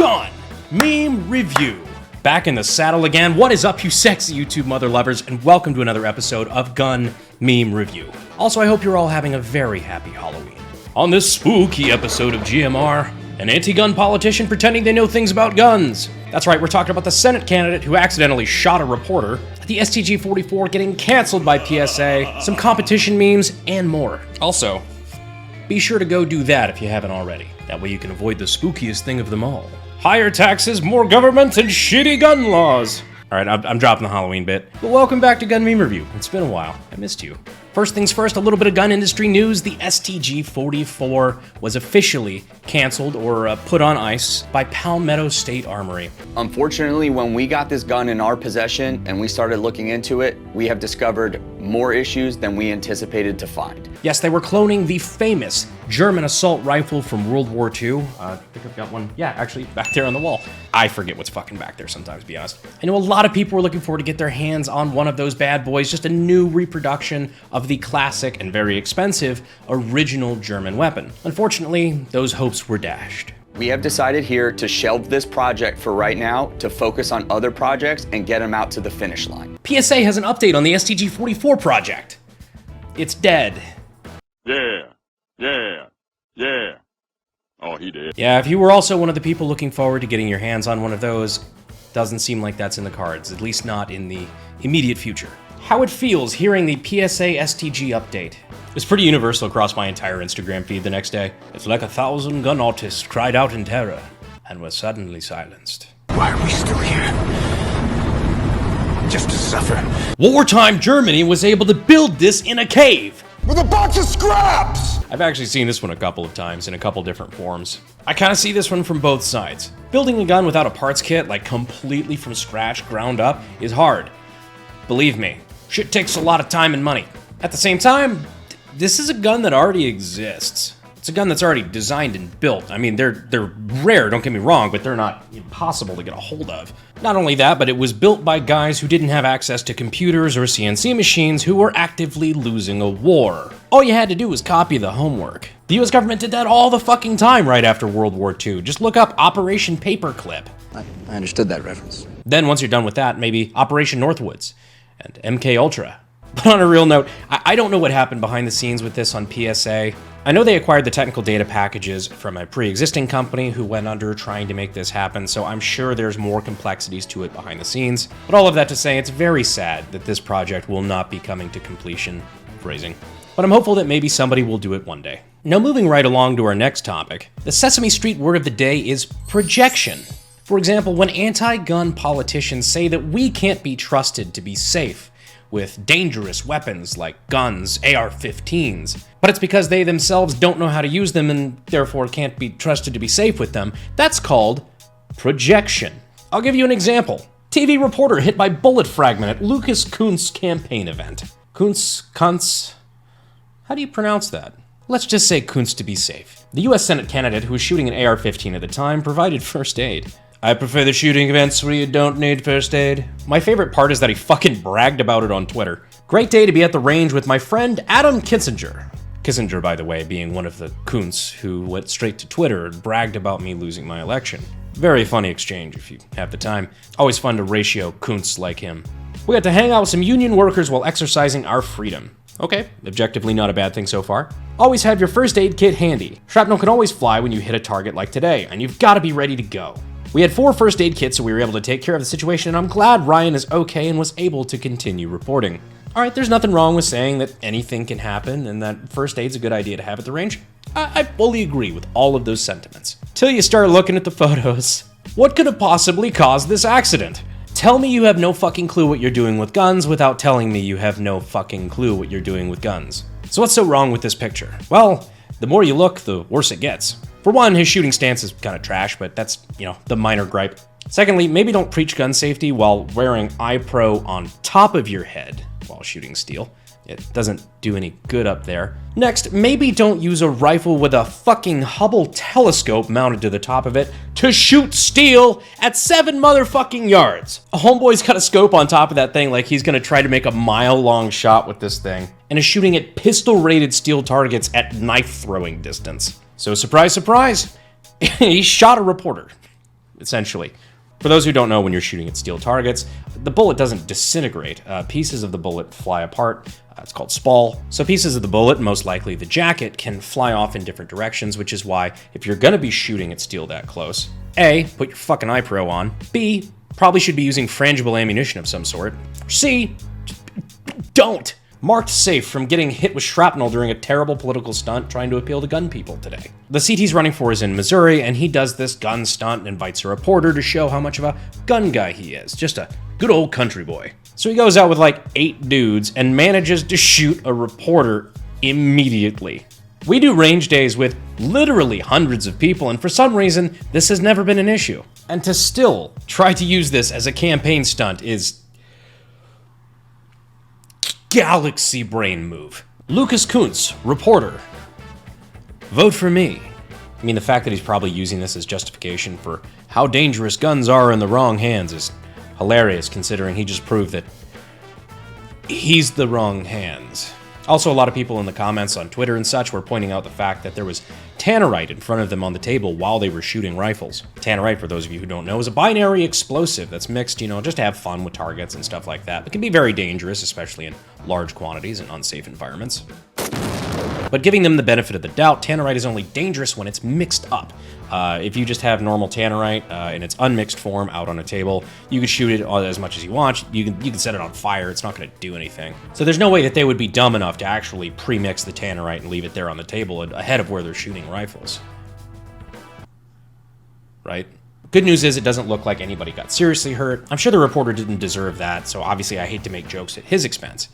Gun Meme Review. Back in the saddle again. What is up, you sexy YouTube mother lovers, and welcome to another episode of Gun Meme Review. Also, I hope you're all having a very happy Halloween. On this spooky episode of GMR, an anti-gun politician pretending they know things about guns. That's right, we're talking about the Senate candidate who accidentally shot a reporter, the STG-44 getting canceled by PSA, some competition memes, and more. Also, be sure to go do that if you haven't already. That way you can avoid the spookiest thing of them all. Higher taxes, more government, and shitty gun laws. Alright, I'm dropping the Halloween bit. But welcome back to Gun Meme Review. It's been a while. I missed you. First things first, a little bit of gun industry news. The STG-44 was officially canceled or put on ice by Palmetto State Armory. Unfortunately, when we got this gun in our possession and we started looking into it, we have discovered more issues than we anticipated to find. Yes, they were cloning the famous German assault rifle from World War II. I think I've got one, yeah, actually back there on the wall. I forget what's fucking back there sometimes, to be honest. I know a lot of people were looking forward to get their hands on one of those bad boys, just a new reproduction of the classic and very expensive original German weapon. Unfortunately, those hopes were dashed. We have decided here to shelve this project for right now to focus on other projects and get them out to the finish line. PSA has an update on the STG-44 project. It's dead. Yeah. Oh, he did. Yeah, if you were also one of the people looking forward to getting your hands on one of those, doesn't seem like that's in the cards, at least not in the immediate future. How it feels hearing the PSA STG update. It was pretty universal across my entire Instagram feed the next day. It's like 1,000 gun autists cried out in terror and were suddenly silenced. Why are we still here? Just to suffer. Wartime Germany was able to build this in a cave. With a box of scraps! I've actually seen this one a couple of times in a couple different forms. I kind of see this one from both sides. Building a gun without a parts kit, like completely from scratch, ground up, is hard. Believe me, shit takes a lot of time and money. At the same time, this is a gun that already exists. It's a gun that's already designed and built. I mean, they're rare, don't get me wrong, but they're not impossible to get a hold of. Not only that, but it was built by guys who didn't have access to computers or CNC machines who were actively losing a war. All you had to do was copy the homework. The US government did that all the fucking time right after World War II. Just look up Operation Paperclip. I understood that reference. Then once you're done with that, maybe Operation Northwoods and MK Ultra. But on a real note, I don't know what happened behind the scenes with this on PSA. I know they acquired the technical data packages from a pre-existing company who went under trying to make this happen, so I'm sure there's more complexities to it behind the scenes. But all of that to say, it's very sad that this project will not be coming to completion. Phrasing. But I'm hopeful that maybe somebody will do it one day. Now moving right along to our next topic, the Sesame Street word of the day is projection. For example, when anti-gun politicians say that we can't be trusted to be safe with dangerous weapons like guns, AR-15s, but it's because they themselves don't know how to use them and therefore can't be trusted to be safe with them, that's called projection. I'll give you an example. TV reporter hit by bullet fragment at Lucas Kuntz's campaign event. Kuntz? How do you pronounce that? Let's just say Kuntz to be safe. The US Senate candidate who was shooting an AR-15 at the time provided first aid. I prefer the shooting events where you don't need first aid. My favorite part is that he fucking bragged about it on Twitter. Great day to be at the range with my friend Adam Kinzinger. Kissinger, by the way, being one of the Kuntz who went straight to Twitter and bragged about me losing my election. Very funny exchange if you have the time. Always fun to ratio Kuntz like him. We got to hang out with some union workers while exercising our freedom. Okay, objectively not a bad thing so far. Always have your first aid kit handy. Shrapnel can always fly when you hit a target like today, and you've got to be ready to go. We had 4 first aid kits, so we were able to take care of the situation, and I'm glad Ryan is okay and was able to continue reporting. Alright, there's nothing wrong with saying that anything can happen and that first aid's a good idea to have at the range. I fully agree with all of those sentiments. Till you start looking at the photos. What could have possibly caused this accident? Tell me you have no fucking clue what you're doing with guns without telling me you have no fucking clue what you're doing with guns. So what's so wrong with this picture? Well, the more you look, the worse it gets. For one, his shooting stance is kind of trash, but that's, the minor gripe. Secondly, maybe don't preach gun safety while wearing eye pro on top of your head while shooting steel. It doesn't do any good up there. Next, maybe don't use a rifle with a fucking Hubble telescope mounted to the top of it to shoot steel at 7 motherfucking yards. A homeboy's got a scope on top of that thing like he's gonna try to make a mile-long shot with this thing, and is shooting at pistol-rated steel targets at knife-throwing distance. So surprise, surprise, he shot a reporter. essentially. For those who don't know, when you're shooting at steel targets, the bullet doesn't disintegrate. Pieces of the bullet fly apart. It's called spall. So pieces of the bullet, most likely the jacket, can fly off in different directions, which is why if you're gonna be shooting at steel that close, A, put your fucking eye pro on. B, probably should be using frangible ammunition of some sort. C, don't. Marked safe from getting hit with shrapnel during a terrible political stunt trying to appeal to gun people today. The seat he's running for is in Missouri, and he does this gun stunt and invites a reporter to show how much of a gun guy he is. Just a good old country boy. So he goes out with like 8 dudes and manages to shoot a reporter immediately. We do range days with literally hundreds of people, and for some reason, this has never been an issue. And to still try to use this as a campaign stunt is galaxy brain move. Lucas Kuntz, reporter. Vote for me. I mean, the fact that he's probably using this as justification for how dangerous guns are in the wrong hands is hilarious, considering he just proved that he's the wrong hands. Also, a lot of people in the comments on Twitter and such were pointing out the fact that there was tannerite in front of them on the table while they were shooting rifles. Tannerite, for those of you who don't know, is a binary explosive that's mixed, just to have fun with targets and stuff like that. It can be very dangerous, especially in large quantities in unsafe environments. But giving them the benefit of the doubt, tannerite is only dangerous when it's mixed up. If you just have normal tannerite in its unmixed form out on a table, you could shoot it as much as you want. You can set it on fire. It's not going to do anything. So there's no way that they would be dumb enough to actually pre-mix the tannerite and leave it there on the table ahead of where they're shooting rifles. Right? Good news is it doesn't look like anybody got seriously hurt. I'm sure the reporter didn't deserve that, so obviously I hate to make jokes at his expense.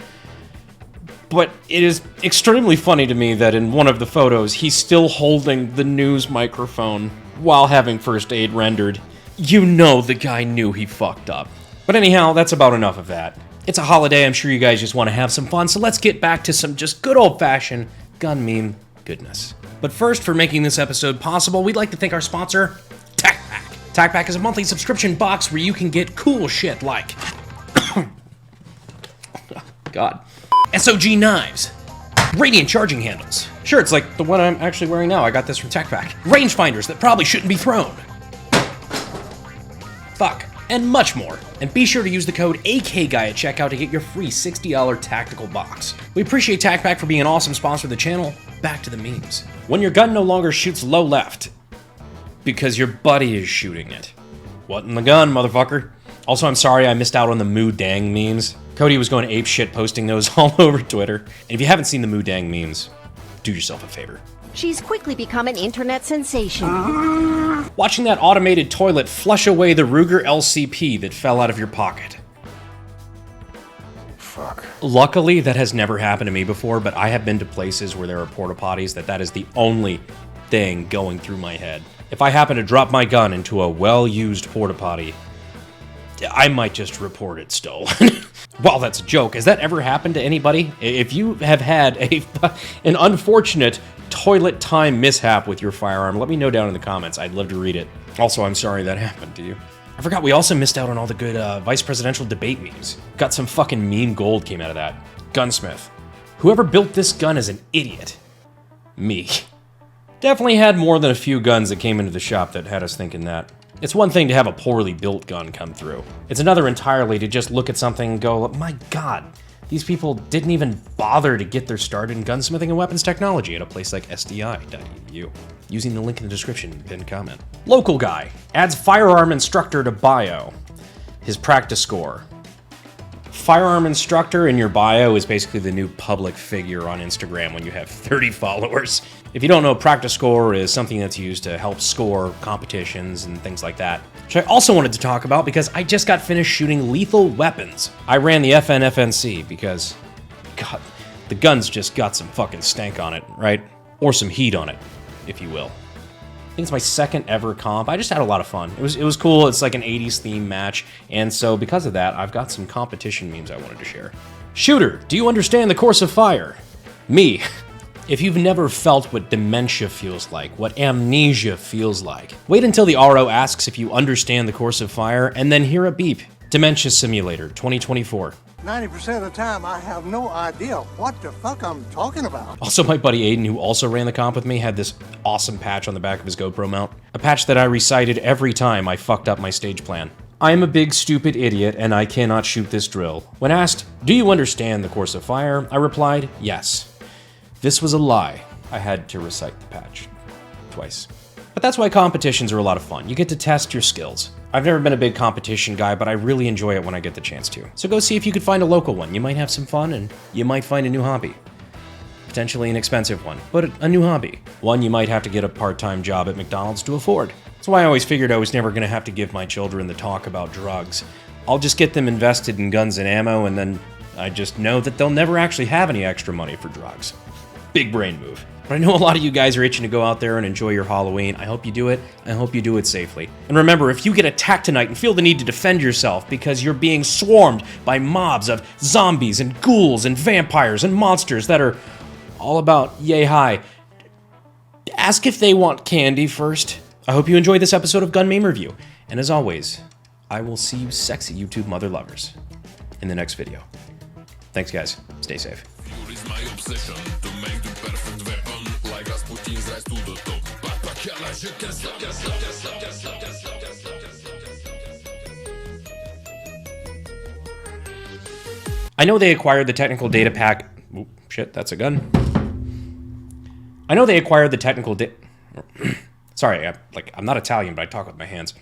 But it is extremely funny to me that in one of the photos, he's still holding the news microphone while having first aid rendered. You know the guy knew he fucked up. But anyhow, that's about enough of that. It's a holiday, I'm sure you guys just want to have some fun, so let's get back to some just good old-fashioned gun meme goodness. But first, for making this episode possible, we'd like to thank our sponsor, Tackpack. Tackpack is a monthly subscription box where you can get cool shit like... God. SOG knives, radiant charging handles. Sure, it's like the one I'm actually wearing now. I got this from Tackpack. Rangefinders that probably shouldn't be thrown. Fuck. And much more. And be sure to use the code AKGUY at checkout to get your free $60 tactical box. We appreciate Tackpack for being an awesome sponsor of the channel. Back to the memes. When your gun no longer shoots low left because your buddy is shooting it. What in the gun, motherfucker? Also, I'm sorry I missed out on the Moo Dang memes. Cody was going apeshit posting those all over Twitter. And if you haven't seen the Moo Dang memes, do yourself a favor. She's quickly become an internet sensation. Watching that automated toilet flush away the Ruger LCP that fell out of your pocket. Fuck. Luckily, that has never happened to me before, but I have been to places where there are porta potties that is the only thing going through my head. If I happen to drop my gun into a well-used porta potty, I might just report it stolen. Well, that's a joke. Has that ever happened to anybody? If you have had an unfortunate toilet time mishap with your firearm, let me know down in the comments. I'd love to read it. Also, I'm sorry that happened to you. I forgot we also missed out on all the good vice presidential debate memes. Got some fucking meme gold came out of that. Gunsmith. Whoever built this gun is an idiot. Me. Definitely had more than a few guns that came into the shop that had us thinking that. It's one thing to have a poorly built gun come through. It's another entirely to just look at something and go, my god, these people didn't even bother to get their start in gunsmithing and weapons technology at a place like SDI.edu. Using the link in the description and pinned comment. Local guy adds firearm instructor to bio. His practice score. Firearm instructor in your bio is basically the new public figure on Instagram when you have 30 followers. If you don't know, practice score is something that's used to help score competitions and things like that. Which I also wanted to talk about because I just got finished shooting lethal weapons. I ran the FNFNC because, god, the gun's just got some fucking stank on it, right? Or some heat on it, if you will. I think it's my second ever comp. I just had a lot of fun. It was cool. It's like an 80s theme match. And so because of that, I've got some competition memes I wanted to share. Shooter, do you understand the course of fire? Me. If you've never felt what dementia feels like, what amnesia feels like, wait until the RO asks if you understand the course of fire and then hear a beep. Dementia Simulator 2024. 90% of the time, I have no idea what the fuck I'm talking about. Also, my buddy Aiden, who also ran the comp with me, had this awesome patch on the back of his GoPro mount. A patch that I recited every time I fucked up my stage plan. I am a big stupid idiot and I cannot shoot this drill. When asked, do you understand the course of fire? I replied, yes. This was a lie. I had to recite the patch. Twice. But that's why competitions are a lot of fun. You get to test your skills. I've never been a big competition guy, but I really enjoy it when I get the chance to. So go see if you could find a local one. You might have some fun and you might find a new hobby. Potentially an expensive one, but a new hobby. One you might have to get a part-time job at McDonald's to afford. That's why I always figured I was never gonna have to give my children the talk about drugs. I'll just get them invested in guns and ammo and then I just know that they'll never actually have any extra money for drugs. Big brain move. But I know a lot of you guys are itching to go out there and enjoy your Halloween. I hope you do it. I hope you do it safely. And remember, if you get attacked tonight and feel the need to defend yourself because you're being swarmed by mobs of zombies and ghouls and vampires and monsters that are all about yay high, ask if they want candy first. I hope you enjoyed this episode of Gun Meme Review. And as always, I will see you sexy YouTube mother lovers in the next video. Thanks, guys. Stay safe. Is my obsession to make the perfect weapon, like Rasputin's rise to the top. I know they acquired the technical data pack. Oop, shit, that's a gun. I know they acquired the technical Sorry, I'm not Italian, but I talk with my hands.